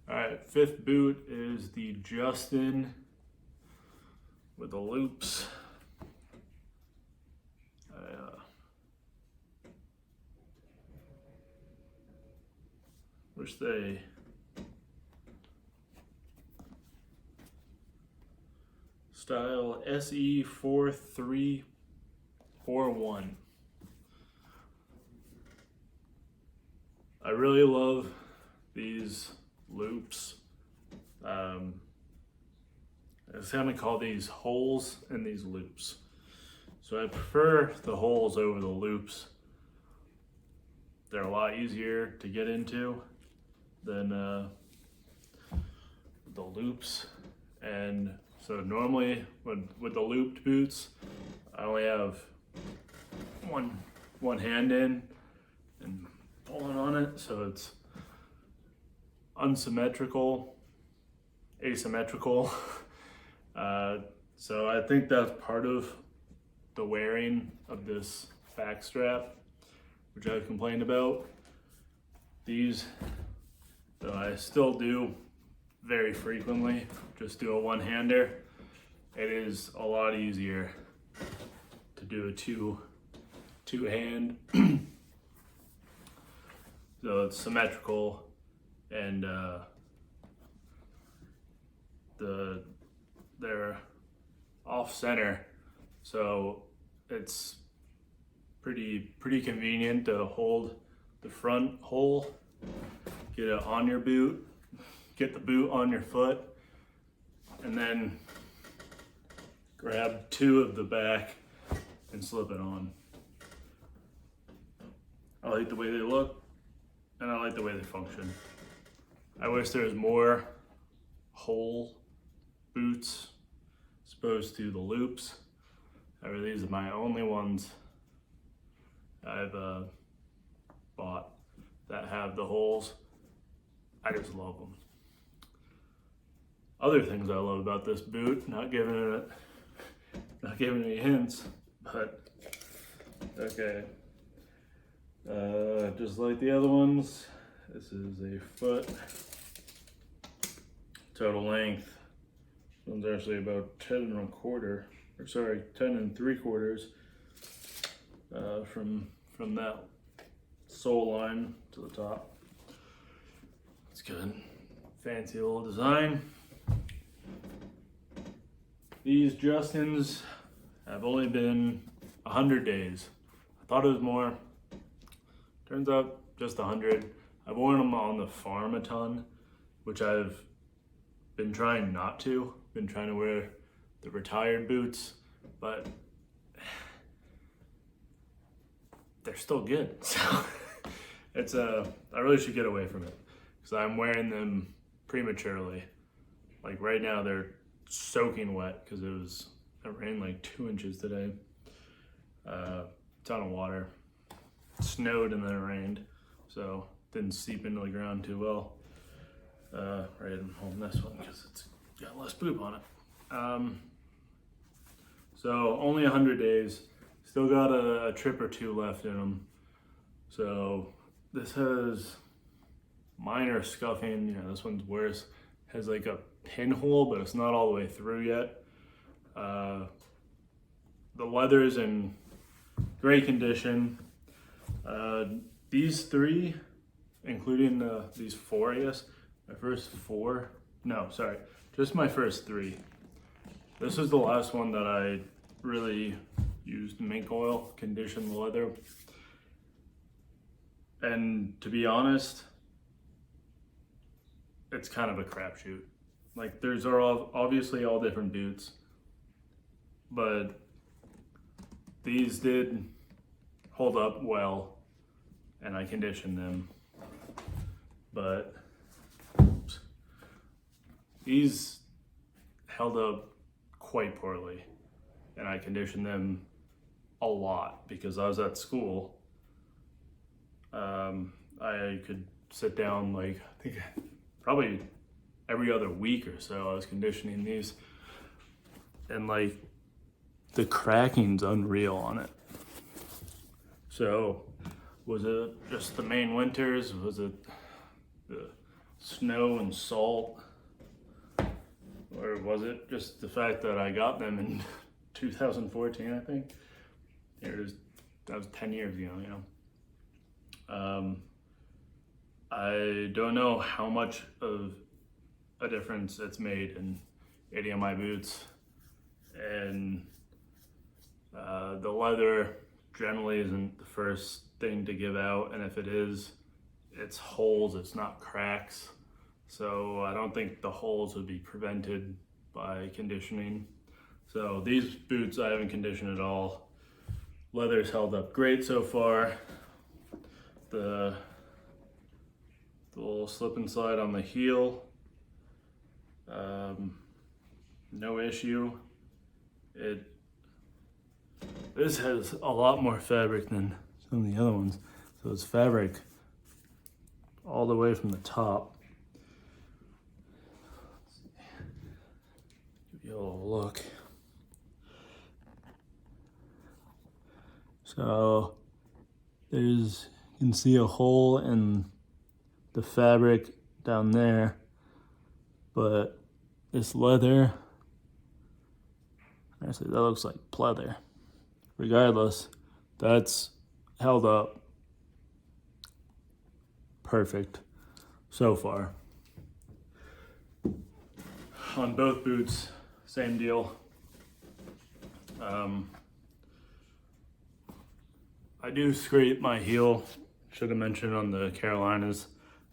All right, fifth boot is the Justin with the loops. Wish they style SE4341. I really love these loops. I was gonna call these holes in these loops. So I prefer the holes over the loops. They're a lot easier to get into than the loops. And so normally with the looped boots, I only have one hand in and pulling on it, so it's asymmetrical. So I think that's part of the wearing of this back strap, which I've complained about. These, though I still do very frequently, just do a one-hander. It is a lot easier to do a two-hand. So it's symmetrical, and they're off center, so it's pretty convenient to hold the front hole, get it on your boot, get the boot on your foot, and then grab two of the back and slip it on. I like the way they look, and I like the way they function. I wish there was more hole boots as opposed to the loops. However, these are my only ones I've bought that have the holes. I just love them. Other things I love about this boot, not giving any hints, but okay. Just like the other ones, this is a foot. Total length. This one's actually about 10 and 3/4 from that sole line to the top. It's good. Fancy little design. These Justins have only been 100 days. I thought it was more. Turns out just 100. I've worn them on the farm a ton, which I've been trying not to. Been trying to wear the retired boots, but they're still good. So it's I really should get away from it because I'm wearing them prematurely. Like right now they're soaking wet because it rained like 2 inches today. Ton of water. It snowed and then it rained, so didn't seep into the ground too well. Right, I'm holding this one because it's got less poop on it. So only 100 days. Still got a trip or two left in them. So this has minor scuffing. You know, this one's worse. Has like a pinhole, but it's not all the way through yet. The leather's in great condition. These three, including these four, I guess, my first four, no, sorry, just my first three. This is the last one that I really used mink oil, conditioned the leather. And to be honest, it's kind of a crapshoot. Like there's obviously all different boots, but these did hold up well and I conditioned them. But these held up quite poorly and I conditioned them a lot because I was at school. I could sit down like, I think probably every other week or so I was conditioning these, and like the cracking's unreal on it. So was it just the main winters? Was it the snow and salt, or was it just the fact that I got them in 2014, I think? That was 10 years ago, you know. I don't know how much of a difference it's made in any of my boots, and the leather generally isn't the first thing to give out, and if it is, it's holes, it's not cracks. So I don't think the holes would be prevented by conditioning. So these boots I haven't conditioned at all. Leather's held up great so far. The little slip and slide on the heel, no issue. This has a lot more fabric than some of the other ones. So it's fabric all the way from the top. Give you a little look. So you can see a hole in the fabric down there, but this leather, actually that looks like pleather. Regardless, that's held up perfect so far. On both boots, same deal. I do scrape my heel, should have mentioned on the Carolinas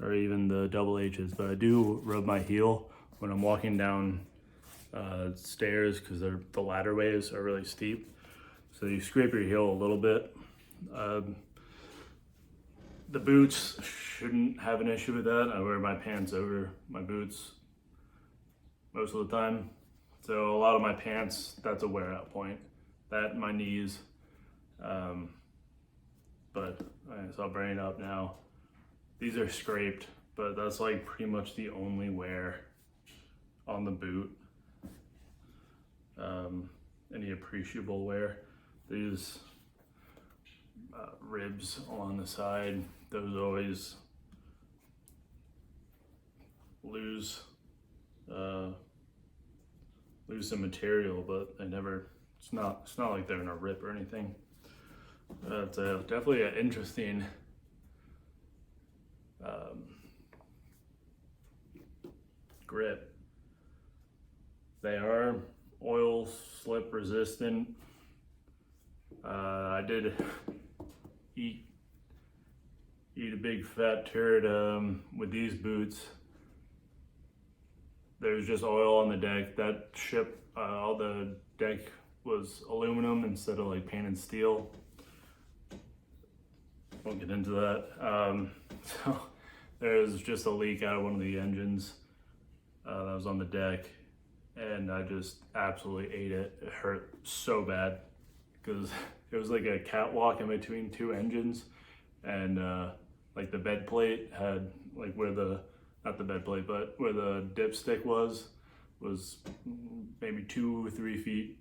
or even the double H's, but I do rub my heel when I'm walking down stairs because the ladder ways are really steep. So you scrape your heel a little bit. The boots shouldn't have an issue with that. I wear my pants over my boots most of the time. So a lot of my pants, that's a wear out point. That, my knees. But so I'll bring it up now. These are scraped, but that's like pretty much the only wear on the boot. Any appreciable wear. These ribs along the side, those always lose some material, but they never. It's not like they're gonna rip or anything. It's definitely an interesting grip. They are oil slip resistant. I did eat a big fat turd with these boots. There was just oil on the deck. That ship, all the deck was aluminum instead of like painted steel. Won't get into that. So there was just a leak out of one of the engines that was on the deck, and I just absolutely ate it. It hurt so bad because it was like a catwalk in between two engines, and like the bed plate had like where not the bed plate, but where the dipstick was maybe 2 or 3 feet,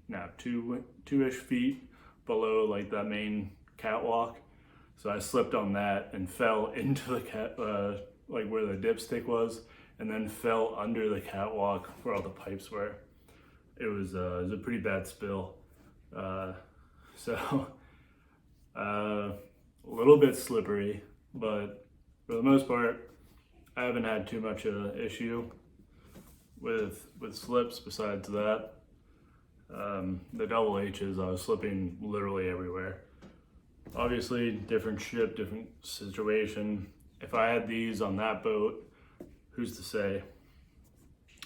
two-ish feet below like that main catwalk. So I slipped on that and fell into the like where the dipstick was, and then fell under the catwalk where all the pipes were. It was a pretty bad spill. So a little bit slippery, but for the most part, I haven't had too much of an issue with slips besides that. The double H's, I was slipping literally everywhere. Obviously, different ship, different situation. If I had these on that boat, who's to say?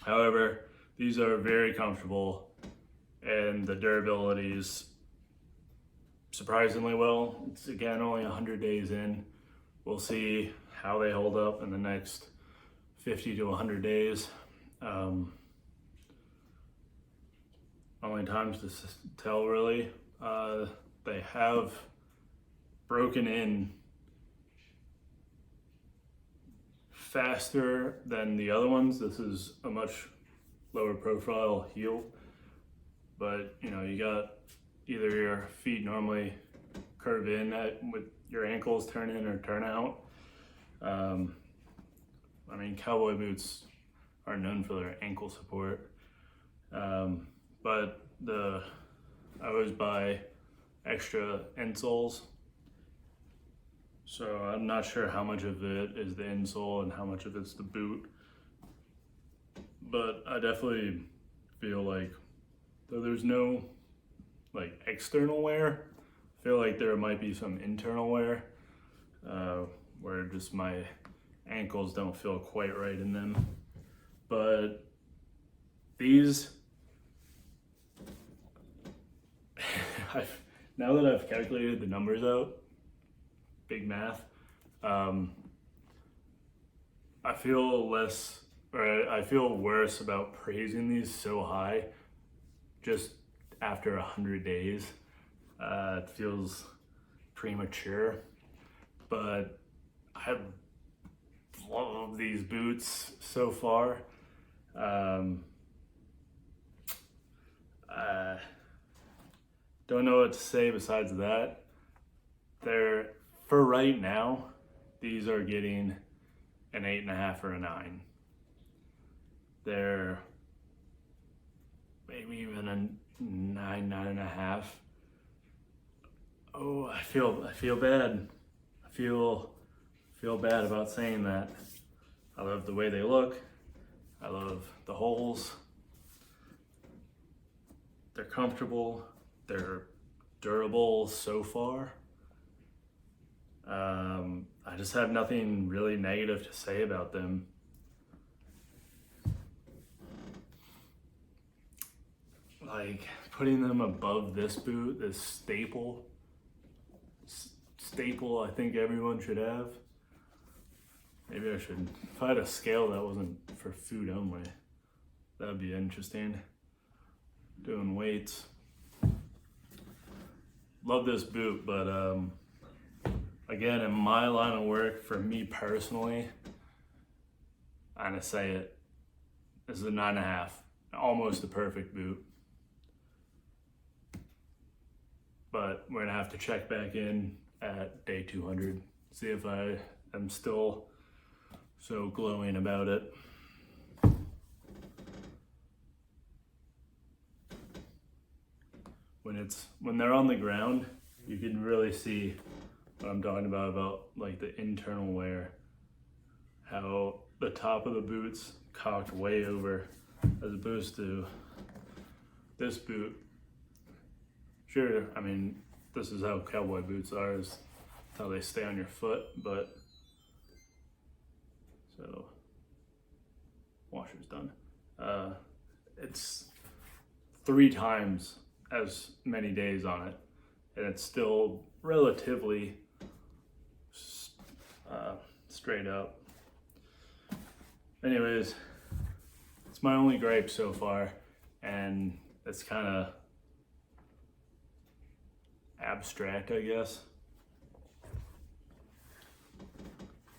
However, these are very comfortable, and the durability is surprisingly well. It's again only 100 days in. We'll see how they hold up in the next 50 to 100 days. Only times to tell, really. They have broken in faster than the other ones. This is a much lower profile heel, but you know, you got either your feet normally curve in with your ankles turn in or turn out. I mean, cowboy boots are known for their ankle support, but I always buy extra insoles. So I'm not sure how much of it is the insole and how much of it's the boot, but I definitely feel like though there's no like external wear, I feel like there might be some internal wear where just my ankles don't feel quite right in them. But these, now that I've calculated the numbers out, big math, I feel I feel worse about praising these so high just after 100 days. It feels premature, but I love these boots so far. I don't know what to say besides that. For right now, these are getting an 8.5 or a 9. They're maybe even a 9.5. Oh, I feel bad. I feel bad about saying that. I love the way they look. I love the holes. They're comfortable. They're durable so far. I just have nothing really negative to say about them. Like putting them above this boot, this staple I think everyone should have. Maybe I should, if I had a scale that wasn't for food only, that would be interesting. Doing weights. Love this boot, but again, in my line of work, for me personally, I'm gonna say it, this is a 9.5, almost the perfect boot. But we're gonna have to check back in at day 200, see if I am still so glowing about it. When they're on the ground, you can really see what I'm talking about like the internal wear, how the top of the boot's cocked way over as opposed to this boot. Sure, I mean, this is how cowboy boots are, is how they stay on your foot, but so washer's done. It's 3 times as many days on it, and it's still relatively straight up. Anyways, it's my only gripe so far, and it's kind of abstract, I guess.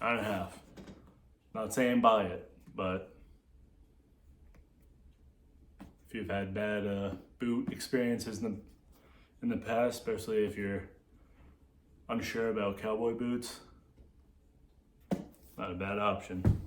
9.5. Not saying buy it, but if you've had bad boot experiences in the past, especially if you're unsure about cowboy boots, not a bad option.